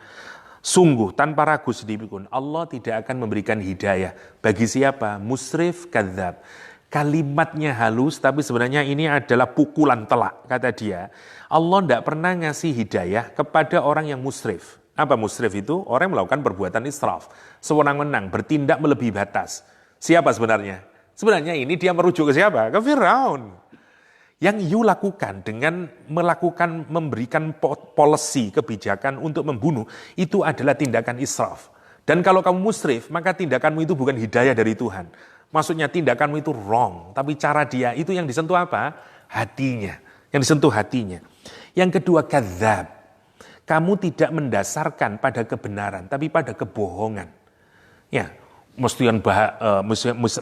sungguh tanpa ragu sedikitpun, Allah tidak akan memberikan hidayah. Bagi siapa? Musrif kadzab. Kalimatnya halus, tapi sebenarnya ini adalah pukulan telak. Kata dia, Allah tidak pernah ngasih hidayah kepada orang yang musrif. Apa musrif itu? Orang yang melakukan perbuatan israf. Sewenang-wenang, bertindak melebihi batas. Siapa sebenarnya? Sebenarnya ini dia merujuk ke siapa? Ke Firaun. Yang you lakukan dengan memberikan policy, kebijakan untuk membunuh, itu adalah tindakan israf. Dan kalau kamu musrif, maka tindakanmu itu bukan hidayah dari Tuhan. Maksudnya tindakanmu itu wrong. Tapi cara dia itu yang disentuh apa? Hatinya. Yang disentuh hatinya. Yang kedua, kadzab. Kamu tidak mendasarkan pada kebenaran, tapi pada kebohongan. Ya,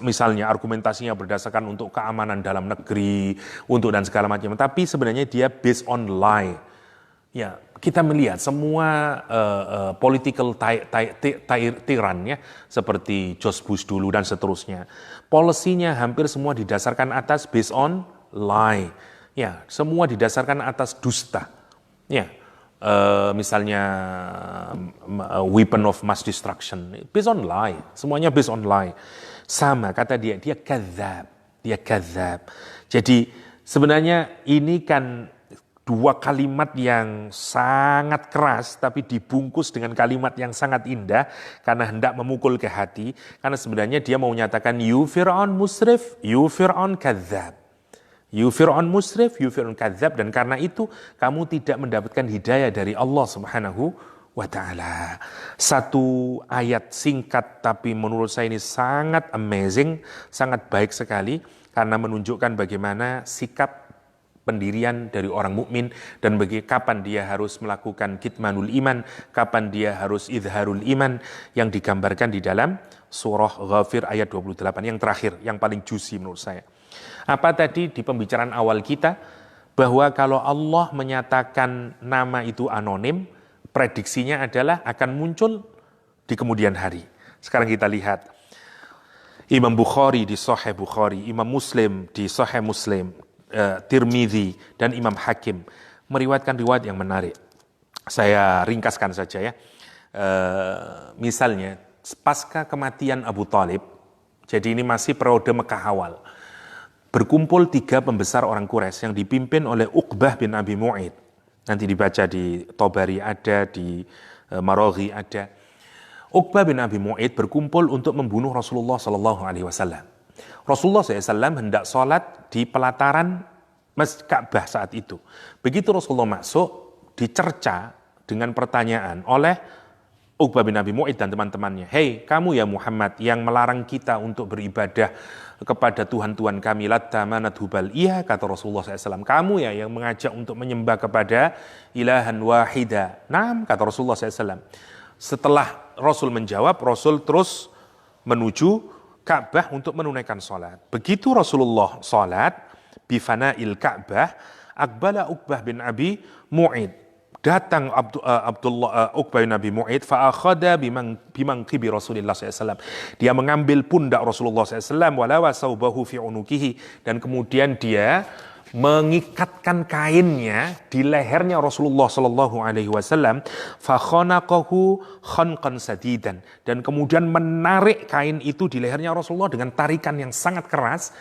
misalnya argumentasinya berdasarkan untuk keamanan dalam negeri, untuk dan segala macam. Tapi sebenarnya dia based on lie. Ya, kita melihat semua political tyrannya seperti George Bush dulu dan seterusnya. Polisinya hampir semua didasarkan atas based on lie. Ya, semua didasarkan atas dusta. Ya. Misalnya weapon of mass destruction, based on lie, semuanya based on lie. Sama kata dia kadzab. Jadi sebenarnya ini kan dua kalimat yang sangat keras, tapi dibungkus dengan kalimat yang sangat indah karena hendak memukul ke hati. Karena sebenarnya dia mau menyatakan you Fir'aun musrif, you Fir'aun kadzab. You Fir'aun musrif, you Fir'aun kadzab, dan karena itu kamu tidak mendapatkan hidayah dari Allah Subhanahu wa ta'ala. Satu ayat singkat tapi menurut saya ini sangat amazing, sangat baik sekali karena menunjukkan bagaimana sikap pendirian dari orang mukmin dan kapan dia harus melakukan kitmanul iman, kapan dia harus izharul iman yang digambarkan di dalam surah Ghafir ayat 28 yang terakhir, yang paling juicy menurut saya. Apa tadi di pembicaraan awal kita, bahwa kalau Allah menyatakan nama itu anonim, prediksinya adalah akan muncul di kemudian hari. Sekarang kita lihat, Imam Bukhari di Sahih Bukhari, Imam Muslim di Sahih Muslim, Tirmidzi dan Imam Hakim meriwayatkan riwayat yang menarik. Saya ringkaskan saja ya. Misalnya, pasca kematian Abu Thalib, jadi ini masih periode Mekah awal, berkumpul 3 pembesar orang Quraisy yang dipimpin oleh Uqbah bin Abi Mu'aid. Nanti dibaca di Tabari ada, di Maraghi ada. Uqbah bin Abi Mu'aid berkumpul untuk membunuh Rasulullah SAW. Rasulullah SAW hendak sholat di pelataran Ka'bah saat itu. Begitu Rasulullah masuk, dicerca dengan pertanyaan oleh Uqbah bin Abi Mu'ayt dan teman-temannya. Hei, kamu ya Muhammad yang melarang kita untuk beribadah kepada Tuhan-Tuhan kami, Latta, Manat, Hubal. Iya, kata Rasulullah SAW. Kamu ya yang mengajak untuk menyembah kepada ilahan wahida. Naam, kata Rasulullah SAW. Setelah Rasul menjawab, Rasul terus menuju Ka'bah untuk menunaikan sholat. Begitu Rasulullah sholat, bifana'il Ka'bah, Aqbala Uqbah bin Abi Mu'ayt. Datang Uqbah bin Abi Mu'ayt, fa'akhada bimangkibi Rasulullah SAW. Dia mengambil pundak Rasulullah SAW, walawa saubahu fi unukihi, dan kemudian dia mengikatkan kainnya di lehernya Rasulullah Sallallahu Alaihi Wasallam, fakhonaqahu khanqan sadidan, dan kemudian menarik kain itu di lehernya Rasulullah dengan tarikan yang sangat keras.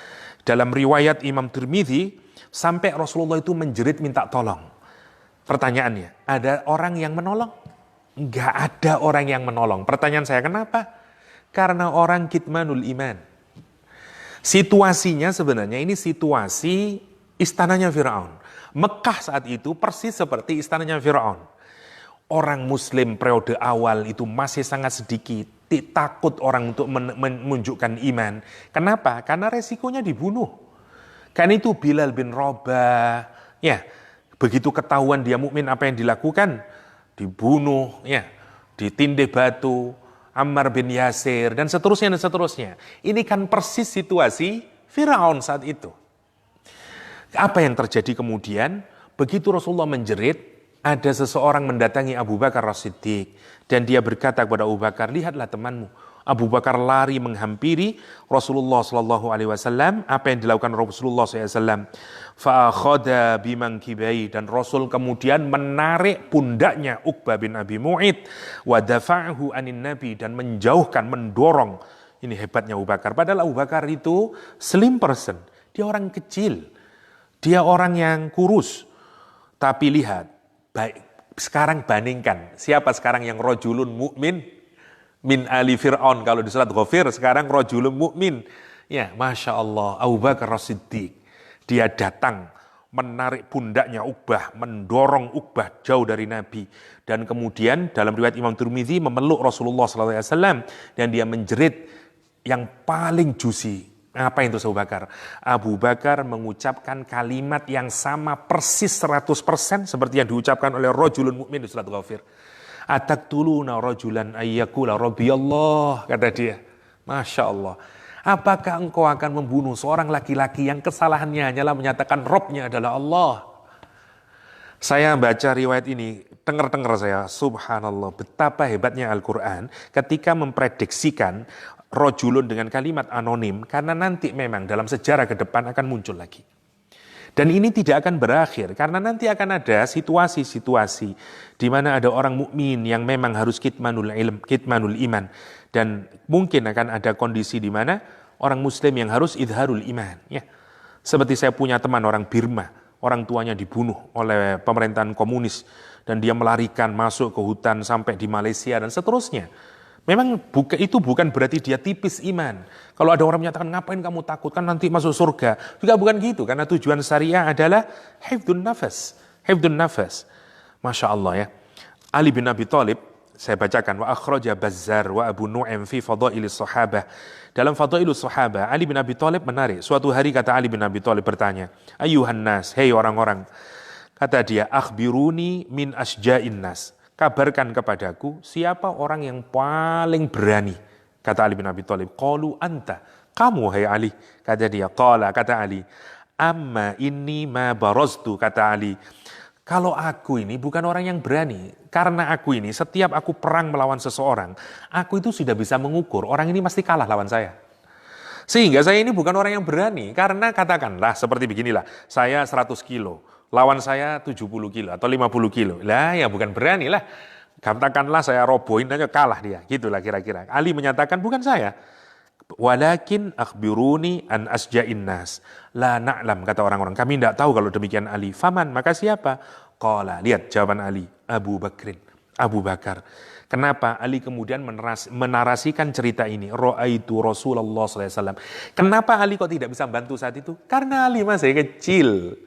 Dalam riwayat Imam Tirmidzi, sampai Rasulullah itu menjerit minta tolong. Pertanyaannya, ada orang yang menolong? Enggak ada orang yang menolong. Pertanyaan saya, kenapa? Karena orang kitmanul iman. Situasinya sebenarnya ini situasi istananya Fir'aun. Mekah saat itu persis seperti istananya Fir'aun. Orang muslim periode awal itu masih sangat sedikit. Takut orang untuk menunjukkan iman. Kenapa? Karena resikonya dibunuh. Kan itu Bilal bin Rabah. Ya, begitu ketahuan dia mukmin, apa yang dilakukan? Dibunuh, ya, ditindih batu, Ammar bin Yasir, dan seterusnya dan seterusnya. Ini kan persis situasi Firaun saat itu. Apa yang terjadi kemudian? Begitu Rasulullah menjerit, ada seseorang mendatangi Abu Bakar As-Siddiq, dan dia berkata kepada Abu Bakar, lihatlah temanmu. Abu Bakar lari menghampiri Rasulullah SAW. Apa yang dilakukan Rasulullah SAW? Fa'akhada bimangkibai, dan Rasul kemudian menarik pundaknya Uqbah bin Abi Mu'ayt, wa dafa'ahu anin Nabi, dan menjauhkan, mendorong. Ini hebatnya Abu Bakar. Padahal Abu Bakar itu slim person, dia orang kecil, dia orang yang kurus. Tapi lihat, baik, sekarang bandingkan, siapa sekarang yang rajulun mukmin min ali Fir'aun, kalau di surat Ghafir sekarang rajulun mukmin. Ya, Masya Allah, Abu Bakar As-Siddiq, dia datang menarik pundaknya Uqbah, mendorong Uqbah jauh dari Nabi, dan kemudian dalam riwayat Imam Tirmidzi memeluk Rasulullah SAW, dan dia menjerit yang paling juicy. Apa itu Abu Bakar? Abu Bakar mengucapkan kalimat yang sama persis 100% seperti yang diucapkan oleh rajulun mukmin di surat Ghafir. Ataktuluna rajulan ayyakula rabbiyallah, kata dia. Masya Allah. Apakah engkau akan membunuh seorang laki-laki yang kesalahannya hanyalah menyatakan Robnya adalah Allah? Saya baca riwayat ini, dengar saya, subhanallah, betapa hebatnya Al-Quran ketika memprediksikan rajulun dengan kalimat anonim, karena nanti memang dalam sejarah ke depan akan muncul lagi. Dan ini tidak akan berakhir, karena nanti akan ada situasi-situasi di mana ada orang mukmin yang memang harus kitmanul ilm, kitmanul iman, dan mungkin akan ada kondisi di mana orang muslim yang harus idharul iman. Ya, seperti saya punya teman orang Birma, orang tuanya dibunuh oleh pemerintahan komunis, dan dia melarikan masuk ke hutan sampai di Malaysia dan seterusnya. Memang itu bukan berarti dia tipis iman. Kalau ada orang menyatakan, ngapain kamu takut, kan nanti masuk surga. Juga bukan gitu, karena tujuan syariah adalah hifdun nafas. Hifdun nafas. Masya Allah ya. Ali bin Abi Thalib, saya bacakan, wa akhraja Bazzar wa Abu Nu'aim fi fadailis sahabah. Dalam fadailus sahabah, Ali bin Abi Thalib menarik. Suatu hari kata Ali bin Abi Thalib bertanya, ayuhan nas, hei orang-orang. Kata dia, akhbiruni min asja'in nas. Kabarkan kepadaku siapa orang yang paling berani. Kata Ali bin Abi Thalib, qalu anta, kamu hai Ali. Kata dia, qala, kata Ali, amma inni ma baraztu, kata Ali, kalau aku ini bukan orang yang berani, karena aku ini setiap aku perang melawan seseorang, aku itu sudah bisa mengukur orang ini pasti kalah lawan saya. Sehingga saya ini bukan orang yang berani, karena katakanlah seperti beginilah, saya 100 kilo, lawan saya 70 kilo atau 50 kilo. Lah ya bukan berani lah. Katakanlah saya robohin aja, kalah dia. Gitulah kira-kira. Ali menyatakan bukan saya. Walakin akhbiruni an asja'in nas. La na'lam, kata orang-orang. Kami tidak tahu kalau demikian Ali. Faman, maka siapa? Qala, lihat jawaban Ali. Abu Bakrin. Abu Bakar. Kenapa Ali kemudian menarasikan cerita ini? Ra'aitu Rasulullah SAW. Kenapa Ali kok tidak bisa bantu saat itu? Karena Ali masih kecil.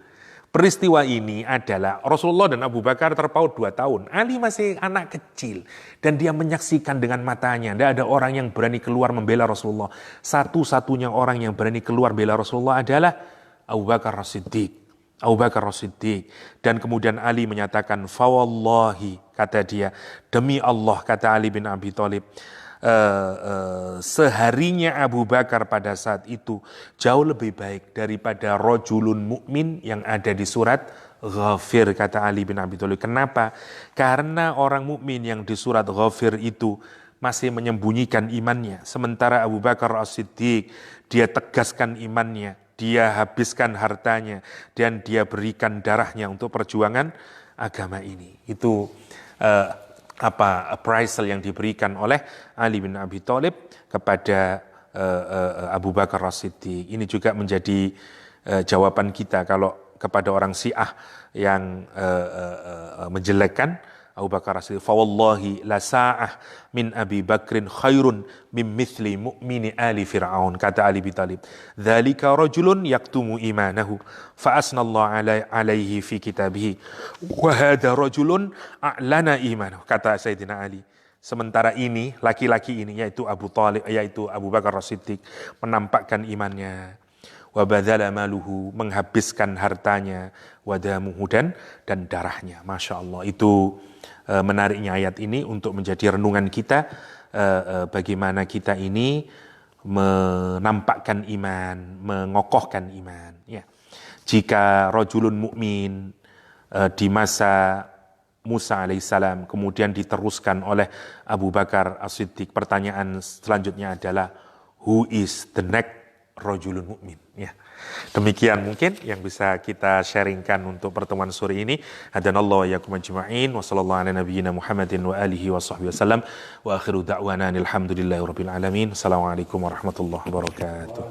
Peristiwa ini adalah Rasulullah dan Abu Bakar terpaut 2 tahun. Ali masih anak kecil. Dan dia menyaksikan dengan matanya. Tidak ada orang yang berani keluar membela Rasulullah. Satu-satunya orang yang berani keluar membela Rasulullah adalah Abu Bakar As-Siddiq. Abu Bakar As-Siddiq. Dan kemudian Ali menyatakan, fawallahi, kata dia, demi Allah, kata Ali bin Abi Thalib, seharinya Abu Bakar pada saat itu jauh lebih baik daripada rojulun mukmin yang ada di surat Ghafir, kata Ali bin Abi Thalib. Kenapa? Karena orang mukmin yang di surat Ghafir itu masih menyembunyikan imannya, sementara Abu Bakar As-Siddiq dia tegaskan imannya, dia habiskan hartanya, dan dia berikan darahnya untuk perjuangan agama ini. Itu appraisal yang diberikan oleh Ali bin Abi Thalib kepada Abu Bakar As-Siddiq. Ini juga menjadi jawaban kita kalau kepada orang Syiah yang menjelekkan Abu Bakar As-Siddiq. Fawallahi la sa'ah min Abi Bakrin khairun min mithli mu'mini ali Fir'aun, kata Ali bin Thalib. Dzalika rajulun yaktumu imanahu fa asnallahu alaihi fi kitabihi wa hadha rajulun a'lana imanahu, kata Sayyidina Ali. Sementara ini, laki-laki ini yaitu Abu Bakar As-Siddiq menampakkan imannya. Wa badzala maluhu, menghabiskan hartanya, wa damuhu, dan darahnya. Masya Allah, itu menariknya ayat ini untuk menjadi renungan kita, bagaimana kita ini menampakkan iman, mengokohkan iman. Ya. Jika rajulun mukmin di masa Musa alaihissalam kemudian diteruskan oleh Abu Bakar As-Siddiq, pertanyaan selanjutnya adalah who is the next rajulun mukmin? Ya. Demikian mungkin yang bisa kita sharingkan untuk pertemuan sore ini. Hadanallahu wa iyyakum ajma'in wa sallallahu ala nabiyyina Muhammadin wa alihi wa sahbihi wasallam wa akhiru da'wana alhamdulillahi rabbil alamin. Assalamualaikum warahmatullahi wabarakatuh.